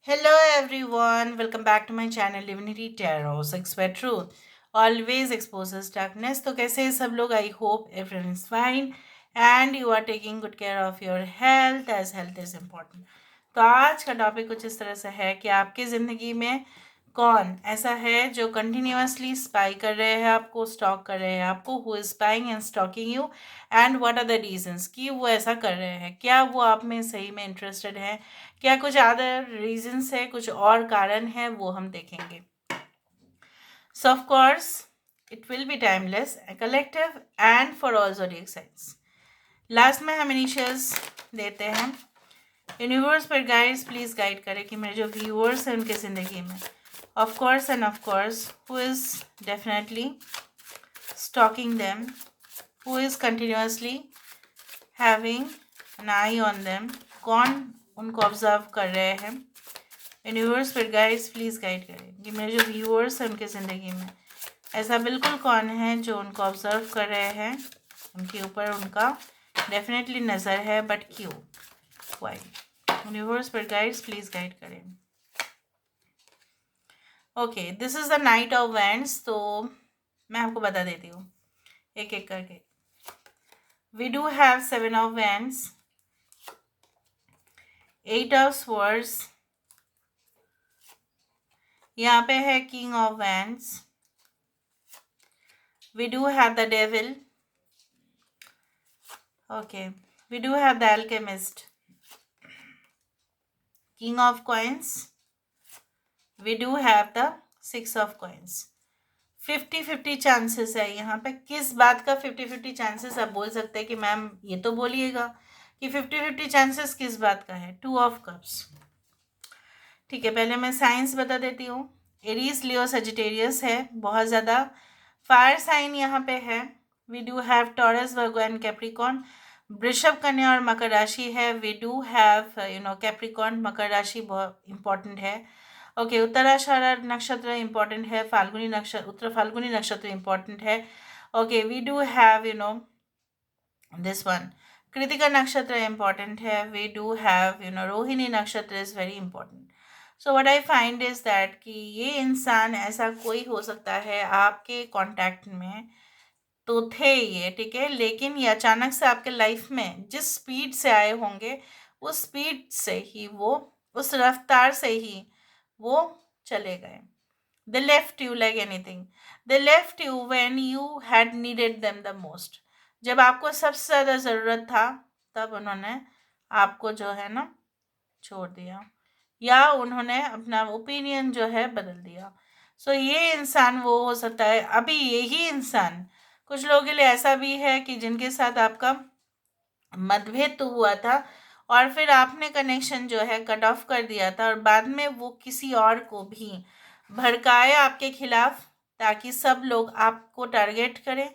Hello everyone, welcome back to my channel Divinity Tarot 6 where truth always exposes darkness. तो कैसे हैं सब लोग? I hope everyone is fine and you are taking good care of your health as health is important. तो आज का topic कुछ इस तरह से है कि आपकी ज़िंदगी में कौन ऐसा है जो कंटिन्यूअसली स्पाई कर रहे हैं आपको, स्टॉक कर रहे हैं आपको, who is spying and stalking you and what are the reasons कि वो ऐसा कर रहे हैं। क्या वो आप में सही में इंटरेस्टेड है? क्या कुछ अदर रीजंस है, कुछ और कारण है, वो हम देखेंगे। सो of course it will be timeless, collective and for all zodiac science. Last में हम इनिशियल्स देते हैं। यूनिवर्स पर गाइड्स प्लीज़ गाइड करें कि मेरे जो व्यूअर्स हैं उनकी ज़िंदगी में of course and of course who is definitely stalking them, who is continuously having an eye on them, कौन उनको ऑब्जर्व कर रहे हैं। यूनिवर्स फिर गाइड्स प्लीज़ गाइड करें कि मेरे जो व्यूअर्स हैं उनकी ज़िंदगी में ऐसा बिल्कुल कौन है जो उनको ऑब्जर्व कर रहे हैं, उनके ऊपर उनका डेफिनेटली नज़र है, बट क्यों, वाई। यूनिवर्स फिर गाइड्स प्लीज़ गाइड करें। Okay, this is the knight of wands. तो मैं आपको बता देती हूँ एक एक करके। We do have 7 of wands, 8 of swords, यहाँ पे है king of wands, we do have the devil, okay, we do have the alchemist, king of coins, we do have the 6 of coins. 50-50 chances है यहाँ पे। किस बात का 50-50 chances? आप बोल सकते हैं कि मैम ये तो बोलिएगा कि 50-50 चांसेस किस बात का है। 2 ऑफ कप्स, ठीक है। पहले मैं साइंस बता देती हूँ। एरीज, लियो, सजिटेरियस है बहुत ज़्यादा। फायर साइन यहाँ पे है। We do have Taurus, Virgo and Capricorn. वृषभ, कन्या और मकर राशि है। वी डू हैव कैप्रिकॉन, मकर राशि बहुत इंपॉर्टेंट है। ओके, उत्तराषाढ़ा नक्षत्र इंपॉर्टेंट है। फाल्गुनी नक्षत्र, उत्तर फाल्गुनी नक्षत्र इंपॉर्टेंट है। Okay, we do have this one, Krittika नक्षत्र इंपॉर्टेंट है। वी डू हैव रोहिणी नक्षत्र is very important. So what I find is that कि ये इंसान ऐसा कोई हो सकता है आपके कांटेक्ट में तो थे ये, ठीक है, लेकिन ये अचानक से आपके लाइफ में जिस स्पीड से आए होंगे उस स्पीड से ही वो, उस रफ्तार से ही वो चले गए। They left you like anything. They left you when you had needed them the most. जब आपको सबसे ज़्यादा ज़रूरत था तब उन्होंने आपको जो है ना छोड़ दिया, या उन्होंने अपना ओपिनियन जो है बदल दिया। सो ये इंसान वो हो सकता है। अभी यही इंसान कुछ लोगों के लिए ऐसा भी है कि जिनके साथ आपका मतभेद तो हुआ था और फिर आपने कनेक्शन जो है कट ऑफ कर दिया था और बाद में वो किसी और को भी भड़काया आपके खिलाफ ताकि सब लोग आपको टारगेट करें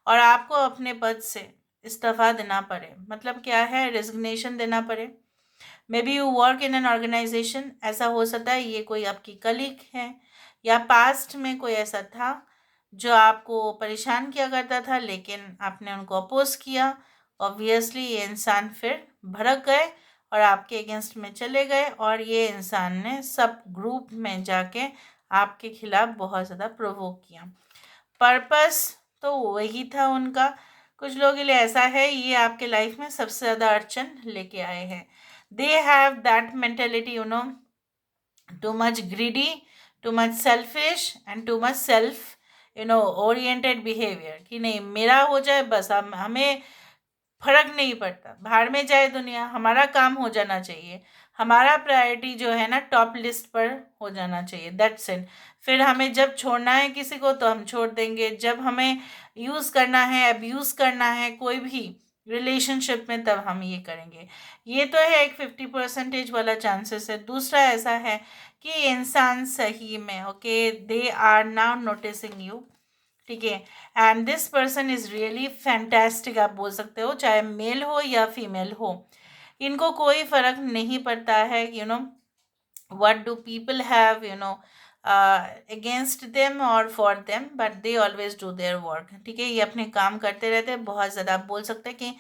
और आपको अपने पद से इस्तीफा देना पड़े। मतलब क्या है, रेजिग्नेशन देना पड़े। Maybe you work in an organisation, ऐसा हो सकता है ये कोई आपकी कलीग है या पास्ट में कोई ऐसा था जो आपको परेशान किया करता था लेकिन आपने उनको अपोज किया। ऑब्वियसली ये इंसान फिर भड़क गए और आपके अगेंस्ट में चले गए और ये इंसान ने सब ग्रुप में जाके आपके खिलाफ बहुत ज़्यादा प्रोवोक किया। पर्पस तो वही था उनका। कुछ लोगों के लिए ऐसा है ये आपके लाइफ में सबसे ज़्यादा अड़चन लेके आए हैं। They have that mentality, too much greedy, too much selfish and too much self oriented behaviour कि नहीं मेरा हो जाए बस, हम हमें फर्क नहीं पड़ता, बाहर में जाए दुनिया, हमारा काम हो जाना चाहिए, हमारा प्रायोरिटी जो है ना टॉप लिस्ट पर हो जाना चाहिए, दैट्स इट। फिर हमें जब छोड़ना है किसी को तो हम छोड़ देंगे, जब हमें यूज़ करना है, अब्यूज़ करना है कोई भी रिलेशनशिप में तब हम ये करेंगे। ये तो है एक 50% वाला चांसेस है। दूसरा ऐसा है कि इंसान सही में okay, they are now noticing you, ठीक है, and this person is really fantastic, आप बोल सकते हो, चाहे मेल हो या फीमेल हो, इनको कोई फ़र्क नहीं पड़ता है what do people have against them or for them, but they always do their work, ठीक है। ये अपने काम करते रहते हैं बहुत ज़्यादा। आप बोल सकते हैं कि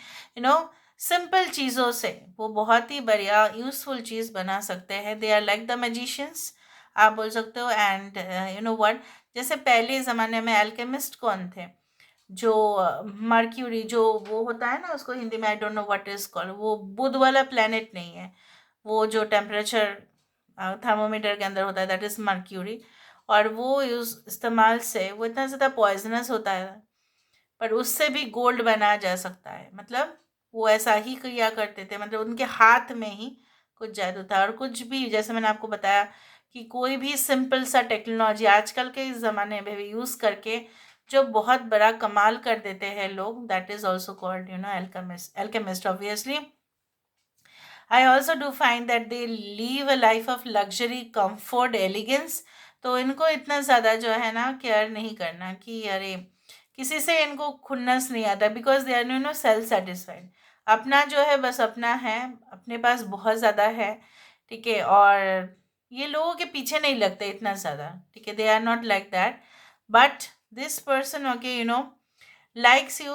सिंपल चीज़ों से वो बहुत ही बढ़िया यूज़फुल चीज़ बना सकते हैं। They are like the magicians, आप बोल सकते हो। एंड यू नो व्हाट, जैसे पहले ज़माने में अल्केमिस्ट कौन थे, जो मर्क्यूरी जो वो होता है ना, उसको हिंदी में I don't know what is called, वो बुध वाला प्लेनेट नहीं है, वो जो टेम्परेचर थर्मोमीटर के अंदर होता है दैट इज़ मर्क्यूरी। और वो यूज इस्तेमाल से वो इतना ज़्यादा पॉइजनस होता है, पर उससे भी गोल्ड बनाया जा सकता है। मतलब वो ऐसा ही किया करते थे, मतलब उनके हाथ में ही कुछ जादू था। और कुछ भी, जैसे मैंने आपको बताया कि कोई भी सिंपल सा टेक्नोलॉजी आजकल के इस ज़माने में भी यूज़ करके जो बहुत बड़ा कमाल कर देते हैं लोग, that is also called you know alchemist obviously. I also do find that they live a life of luxury, comfort, elegance. तो इनको इतना ज़्यादा जो है ना केयर नहीं करना कि अरे किसी से इनको खुन्नस नहीं आता, because they are you know self satisfied. अपना जो है बस अपना है, अपने पास बहुत ज़्यादा है, ठीक है। और ये लोगों के पीछे नहीं लगते इतना ज़्यादा, ठीक है। They are not like that, but this person okay you know likes you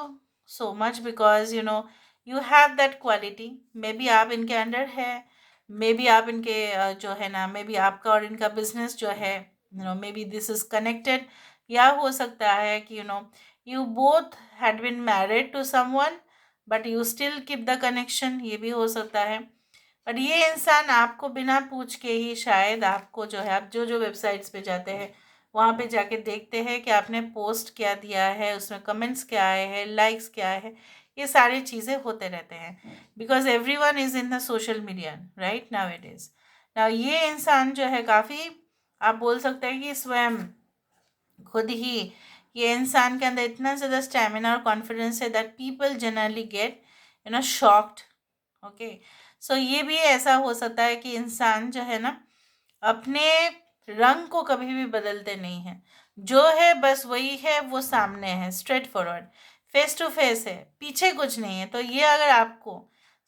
so much because you know you have that quality। May be आप इनके अंडर है, मे बी आप इनके जो है ना, मे बी आपका और इनका बिजनेस जो है you know maybe this is connected. या हो सकता है कि you know you both had been married to someone but you still keep the connection, ये भी हो सकता है। बट ये इंसान आपको बिना पूछ के ही शायद आपको जो है, आप जो जो वेबसाइट्स पे जाते हैं वहाँ पे जाके देखते हैं कि आपने पोस्ट क्या दिया है, उसमें कमेंट्स क्या आए हैं, लाइक्स क्या है, ये सारी चीज़ें होते रहते हैं। Because every one is in the social media right now it is. Now ये इंसान जो है काफ़ी, आप बोल सकते हैं कि स्वयं खुद ही, ये इंसान के अंदर इतना ज़्यादा स्टेमिना और कॉन्फिडेंस है that people generally get you know shocked. Okay, so ये भी ऐसा हो सकता है कि इंसान जो है ना अपने रंग को कभी भी बदलते नहीं हैं, जो है बस वही है, वो सामने है, straightforward, face to face है, पीछे कुछ नहीं है। तो ये अगर आपको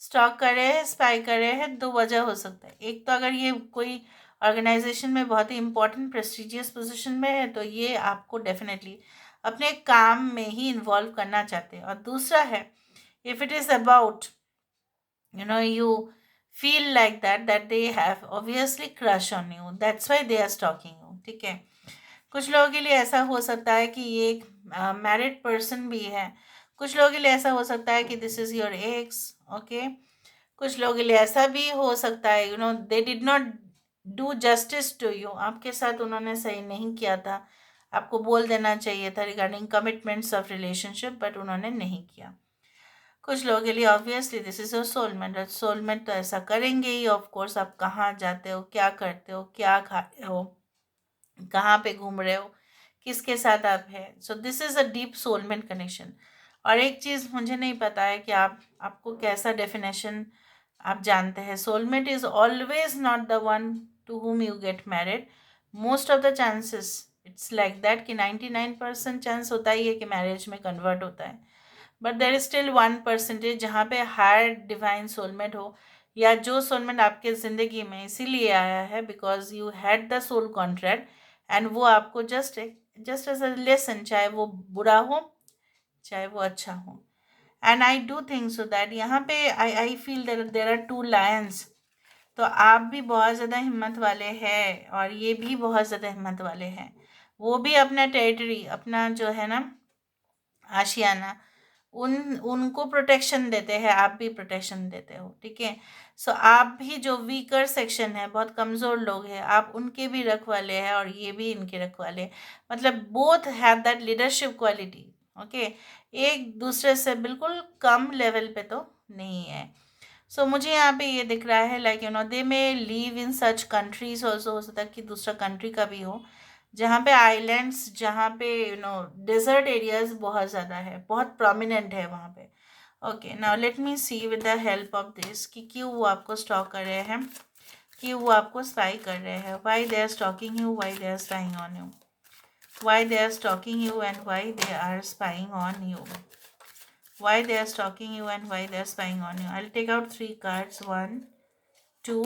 स्टॉक कर रहे हैं, स्पाई कर रहे हैं, दो वजह हो सकता है। एक तो अगर ये कोई ऑर्गेनाइजेशन में बहुत ही इंपॉर्टेंट प्रेस्टिजियस पोजीशन में है तो ये आपको डेफिनेटली अपने काम में ही इन्वॉल्व करना चाहते हैं। और दूसरा है, if it is about you know you feel like that they have obviously crush on you, that's why they are stalking you, ठीक है। कुछ लोगों के लिए ऐसा हो सकता है कि ये एक मैरिड पर्सन भी है, कुछ लोगों के लिए ऐसा हो सकता है कि this is your ex, okay. कुछ लोगों के लिए ऐसा भी हो सकता है you know they did not do justice to you, आपके साथ उन्होंने सही नहीं किया था, आपको बोल देना चाहिए था regarding commitments of relationship, but उन्होंने नहीं किया। कुछ लोगों के लिए obviously this is your soulmate, और सोलमेट तो ऐसा करेंगे ही ऑफ कोर्स। आप कहाँ जाते हो, क्या करते हो, क्या खा रहे हो, कहाँ पे घूम रहे हो, किसके साथ आप हैं, so this is a deep soulmate connection. और एक चीज़ मुझे नहीं पता है कि आपको कैसा डेफिनेशन आप जानते हैं। Soulmate is always not the one to whom you get married. Most of the chances it's like that कि 99% चांस होता ही है कि मैरिज में कन्वर्ट होता है, बट देर इज स्टिल 1% जहाँ पे हायर डिवाइन सोलमेट हो, या जो सोलमेट आपके ज़िंदगी में इसीलिए आया है because you had the soul contract, and वो आपको जस्ट एज अ लेसन, चाहे वो बुरा हो चाहे वो अच्छा हो। And I do think so that यहाँ पे I feel there are two lions. तो आप भी बहुत ज़्यादा हिम्मत वाले हैं और ये भी बहुत ज़्यादा हिम्मत वाले हैं। वो भी अपना टेरिटरी, अपना जो है ना आशियाना, उन उनको प्रोटेक्शन देते हैं, आप भी प्रोटेक्शन देते हो, ठीक है। सो आप भी जो वीकर सेक्शन है, बहुत कमज़ोर लोग हैं, आप उनके भी रखवाले हैं और ये भी इनके रखवाले हैं। मतलब both have that leadership quality, okay. एक दूसरे से बिल्कुल कम लेवल पे तो नहीं है। सो मुझे यहाँ पे ये दिख रहा है like you know they may leave in such countries also, हो सकता है कि दूसरा कंट्री का भी हो जहाँ पे आइलैंड्स, जहाँ पे यू नो डेजर्ट एरियाज बहुत ज़्यादा है, बहुत प्रोमिनेंट है वहाँ पे। Okay, now let me see with the help of this कि क्यों वो आपको स्टॉक कर रहे हैं, क्यों वो आपको स्पाई कर रहे हैं, why they are stalking you, why they are spying on you, why they are stalking you and why they are spying on you, why they are stalking you and why they are spying on you. I'll take out 3 cards, 1 2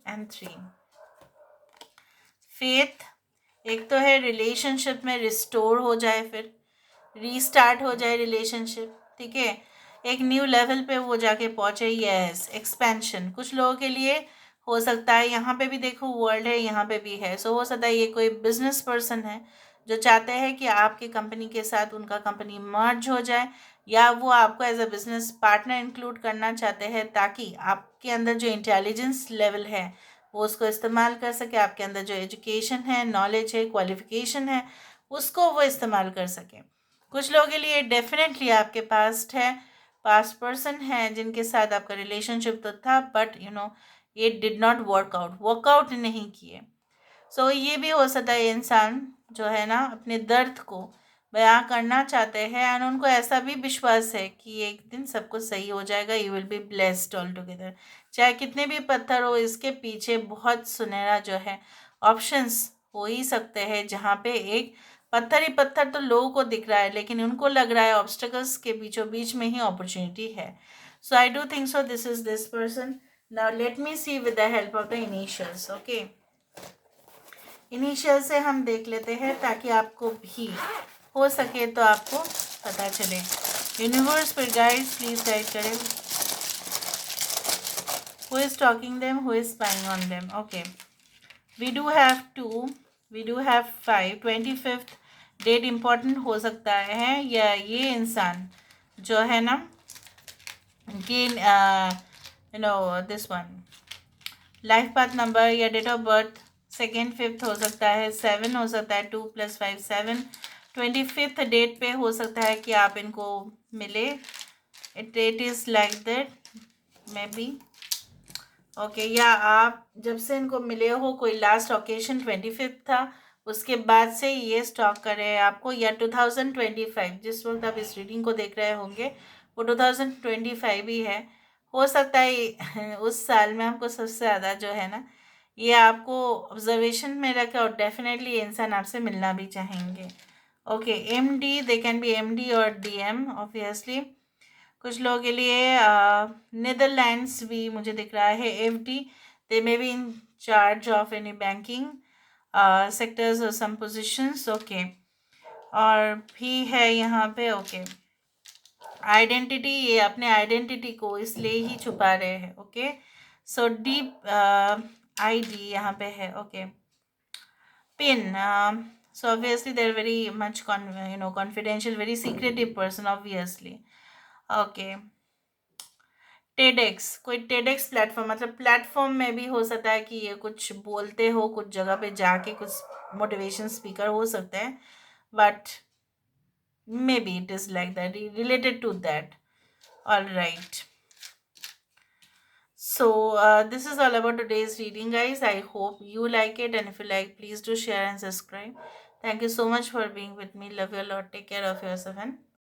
and 3। Faith, एक तो है relationship में restore हो जाए, फिर restart हो जाए relationship, ठीक है। एक न्यू लेवल पे वो जाके पहुंचे। यस, एक्सपेंशन कुछ लोगों के लिए हो सकता है। यहाँ पे भी देखो वर्ल्ड है, यहाँ पे भी है। सो हो सकता है ये कोई बिजनेस पर्सन है जो चाहते हैं कि आपकी कंपनी के साथ उनका कंपनी मर्ज हो जाए, या वो आपको as a business partner include करना चाहते हैं ताकि आपके अंदर जो इंटेलिजेंस लेवल है वो उसको इस्तेमाल कर सके, आपके अंदर जो एजुकेशन है, नॉलेज है, क्वालिफिकेशन है, उसको वो इस्तेमाल कर सके। कुछ लोगों के लिए डेफिनेटली आपके पास्ट है, पास्ट पर्सन है जिनके साथ आपका रिलेशनशिप तो था, but it did not workout नहीं किए। सो ये भी हो सकता है इंसान जो है ना अपने दर्द को बयां करना चाहते हैं, एंड उनको ऐसा भी विश्वास है कि एक दिन सब कुछ सही हो जाएगा, you will be blessed all together. चाहे कितने भी पत्थर हो, इसके पीछे बहुत सुनहरा जो है ऑप्शंस हो ही सकते हैं, जहाँ पे एक पत्थर ही पत्थर तो लोगों को दिख रहा है, लेकिन उनको लग रहा है ऑब्स्टेकल्स के बीचों बीच में ही अपॉर्चुनिटी है। So I do think so this is this person. Now let me see with the help of the initials. Okay, initial से हम देख लेते हैं ताकि आपको भी हो सके तो आपको पता चले। यूनिवर्स पर गाइड्स प्लीज गाइड करें। Who is talking them, who is spying on them. Okay, we do have 2, we do have 5। 25th date important हो सकता है, या ये इंसान जो है ना कि this one life path number या date of birth 2nd 5th हो सकता है, 7 हो सकता है, 2 + 5 7। 25th डेट पे हो सकता है कि आप इनको मिले। It is like that may be. Okay, या आप जब से इनको मिले हो कोई लास्ट ओकेशन 25th था, उसके बाद से ये स्टॉक कर रहे हैं आपको, या 2025 जिस वक्त आप इस रीडिंग को देख रहे होंगे वो 2025 ही है। हो सकता है उस साल में हमको सबसे ज़्यादा जो है ना ये आपको ऑब्जर्वेशन में रखे, और डेफिनेटली ये इंसान आपसे मिलना भी चाहेंगे। Okay, MD, they can be MD और DM ऑब्वियसली। कुछ लोगों के लिए नीदरलैंड्स भी मुझे दिख रहा है। FD, they may be in charge of any banking sectors और सम पोजिशंस। ओके, और भी है यहाँ पे। ओके, आइडेंटिटी, ये अपने आइडेंटिटी को इसलिए ही छुपा रहे हैं। ओके, सो डीप ID यहाँ पे है। Okay, pin, so obviously they're very much confidential, very secretive person obviously. Okay, TEDx, कोई TEDx प्लेटफॉर्म, मतलब प्लेटफॉर्म में भी हो सकता है कि ये कुछ बोलते हो, कुछ जगह पे जाके कुछ मोटिवेशन स्पीकर हो सकते हैं, but maybe it is like that, related to that. All right, so this is all about today's reading, guys. I hope you like it, and if you like, please do share and subscribe. Thank you so much for being with me. Love you a lot. Take care of yourself and